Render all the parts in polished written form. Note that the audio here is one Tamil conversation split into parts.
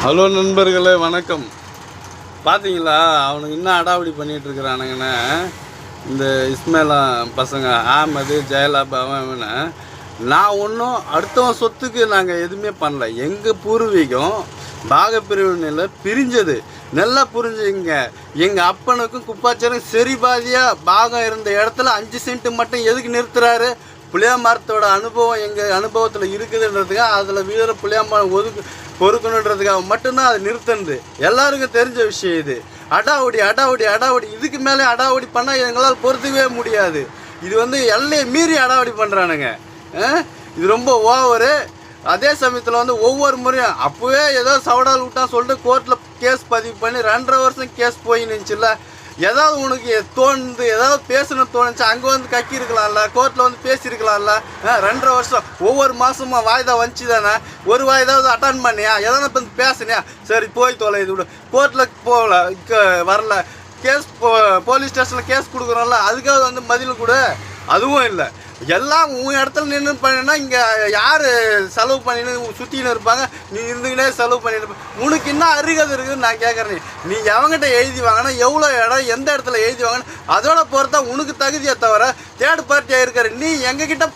ஹலோ நண்பர்களே, வணக்கம். பார்த்தீங்களா, அவனுக்கு இன்னும் அடாவடி பண்ணிகிட்டு இருக்கிறானுங்கண்ணே. இந்த இஸ்மேலா பசங்க ஆமது ஜெயலாப் அவன் நான் ஒன்றும் அடுத்தவன் சொத்துக்கு நாங்கள் எதுவுமே பண்ணல. எங்கள் பூர்வீகம் பாகப்பிரிவினையில் பிரிஞ்சது. நல்லா புரிஞ்சுங்க. எங்கள் அப்பனுக்கும் குப்பாச்சாரும் சரி பாதியாக பாகம் இருந்த இடத்துல 5 சென்ட் மட்டும் எதுக்கு நிறுத்துறாரு? புளியா மரத்தோட அனுபவம் எங்கள் அனுபவத்தில் இருக்குதுன்றதுக்காக அதில் வீர புளியா மரம் பொறுக்கணுன்றதுக்காக மட்டும்தான் அது நிறுத்துறது. எல்லாருக்கும் தெரிஞ்ச விஷயம் இது. அடாவடி அடாவடி அடாவடி இதுக்கு மேலே அடாவடி பண்ணால் எங்களால் பொறுத்துக்கவே முடியாது. இது எல்லையை மீறி அடாவடி பண்ணுறானுங்க. இது ரொம்ப ஓவரு. அதே சமயத்தில் ஒவ்வொரு முறையும் அப்போவே ஏதோ சவடால் விட்டான்னு சொல்லிட்டு கோர்ட்டில் கேஸ் பதிவு பண்ணி 2.5 வருஷம் கேஸ் போய் நினச்சில்ல. ஏதாவது உனக்கு தோணுது, ஏதாவது பேசணும்னு தோணுச்சு, அங்கே கக்கி இருக்கலாம்ல, கோர்ட்டில் பேசியிருக்கலாம்ல. 2.5 வருஷம் ஒவ்வொரு மாதமும் வாய்தா வந்துச்சு தானே. ஒரு வாய்தாவது அட்டன் பண்ணியா, எதனா இப்போ பேசுனியா, சரி போய் தொலை இது விட. கோர்ட்டில் போகல, வரல, கேஸ் போலீஸ் ஸ்டேஷனில் கேஸ் கொடுக்குறோம்ல, அதுக்காக மதில் கூட அதுவும் இல்லை. எல்லாம் உன் இடத்துல நின்று பண்ணினா இங்கே யார் செலவு பண்ணின்னு சுற்றின்னு இருப்பாங்க. நீ இருந்துக்கிட்டே செலவு பண்ணிட்டு உனக்கு என்ன அருகதை இருக்குதுன்னு நான் கேட்குறேன். நீ எவங்கிட்ட எழுதி வாங்கினா, எவ்வளோ இடம் எந்த இடத்துல எழுதி வாங்கினா அதோட பொறுத்தா உனக்கு தகுதியை தவிர தேர்ட் பார்ட்டியாக இருக்கிற நீ எங்ககிட்ட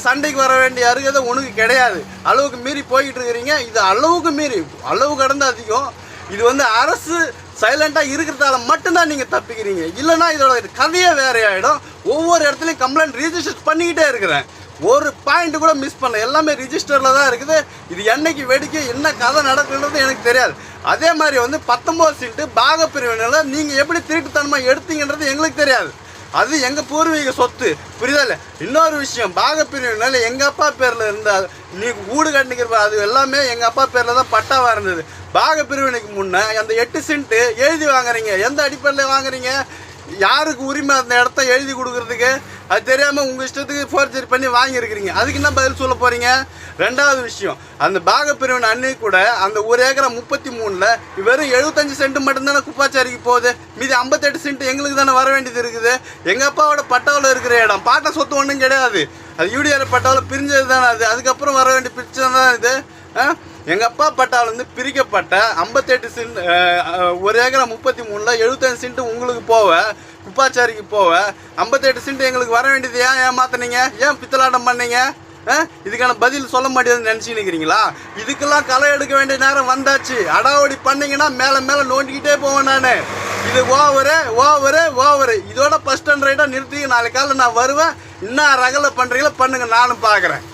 சண்டைக்கு வர வேண்டிய அருகதை உனக்கு கிடையாது. அளவுக்கு மீறி போய்கிட்டு இருக்கிறீங்க. இது அளவுக்கு மீறி, அளவு கடந்து அதிகம். இது அரசு சைலண்டாக இருக்கிறதால மட்டும்தான் நீங்கள் தப்பிக்கிறீங்க. இல்லைனா இதோட கதையே வேற ஆகிடும். ஒவ்வொரு இடத்துலையும் கம்ப்ளைண்ட் ரிஜிஸ்டர் பண்ணிக்கிட்டே இருக்கிறேன். ஒரு பாயிண்ட் கூட மிஸ் பண்ணல. எல்லாமே ரிஜிஸ்டரில் தான் இருக்குது. இது என்னைக்கு வெடிக்க என்ன கதை நடக்குன்றது எனக்கு தெரியாது. அதே மாதிரி 19 சென்ட் பாகப்பிரிவினையில் நீங்கள் எப்படி திருட்டுத்தனமாக எடுத்தீங்கன்றது எங்களுக்கு தெரியாது. அது எங்கள் பூர்வீக சொத்து, புரியுதா? இன்னொரு விஷயம், பாகப்பிரிவினையில் எங்கள் அப்பா பேரில் இருந்தால் நீ வீடு கட்டிக்கிற அது எல்லாமே எங்கள் அப்பா பேரில் தான் பட்டாவாக இருந்தது. பாகப்பிரிவினைக்கு முன்னே அந்த 8 சென்ட் எழுதி வாங்குறீங்க. எந்த அடிப்படையில் வாங்குறீங்க? யாருக்கு உரிமை அந்த இடத்த எழுதி கொடுக்குறதுக்கு? அது தெரியாமல் உங்கள் இஷ்டத்துக்கு ஃபோர்ஜரி பண்ணி வாங்கியிருக்கிறீங்க. அதுக்கு என்ன பதில் சொல்ல போகிறீங்க? 2வது விஷயம், அந்த பாகப்பிரிவினை அன்னைக்கு கூட அந்த 1 ஏக்கரா 33ல் வெறும் 75 சென்ட் மட்டும்தானே குப்பாச்சாரிக்கு போகுது. மீதி 58 சென்ட் எங்களுக்கு தானே வர வேண்டியது இருக்குது. எங்கள் அப்பாவோட பட்டாவில் இருக்கிற இடம், பாட்டை சொத்து ஒன்றும் கிடையாது. அது யூடிஆர் பட்டாவில் பிரிஞ்சது தானே. அதுக்கப்புறம் வர வேண்டிய பிரச்சனை தான் இது. எங்கள் அப்பா பட்டாவில் பிரிக்கப்பட்ட 58 சென்ட் 1 ஏக்கரா 33ல் 75 சென்ட் உங்களுக்கு போவ, குப்பாச்சாரிக்கு போவ 58 சென்ட் எங்களுக்கு வர வேண்டியது ஏன் ஏமாத்தினீங்க? ஏன் பித்தலாட்டம் பண்ணீங்க? இதுக்கான பதில் சொல்ல மாட்டேதுன்னு நினச்சின்னு இருக்கிறீங்களா? இதுக்கெல்லாம் களை எடுக்க வேண்டிய நேரம் வந்தாச்சு. அடாவடி பண்ணீங்கன்னா மேலே மேலே நோண்டிக்கிட்டே போவேன் நான். இது ஓவரு ஓவரு ஓவரு. இதோட ஃபர்ஸ்ட் அண்ட் ரைட்டாக நிறுத்தி நாளைக்கு காலையில் நான் வருவேன். இன்னும் ரகலை பண்ணுறீங்களா பண்ணுங்க, நானும் பார்க்குறேன்.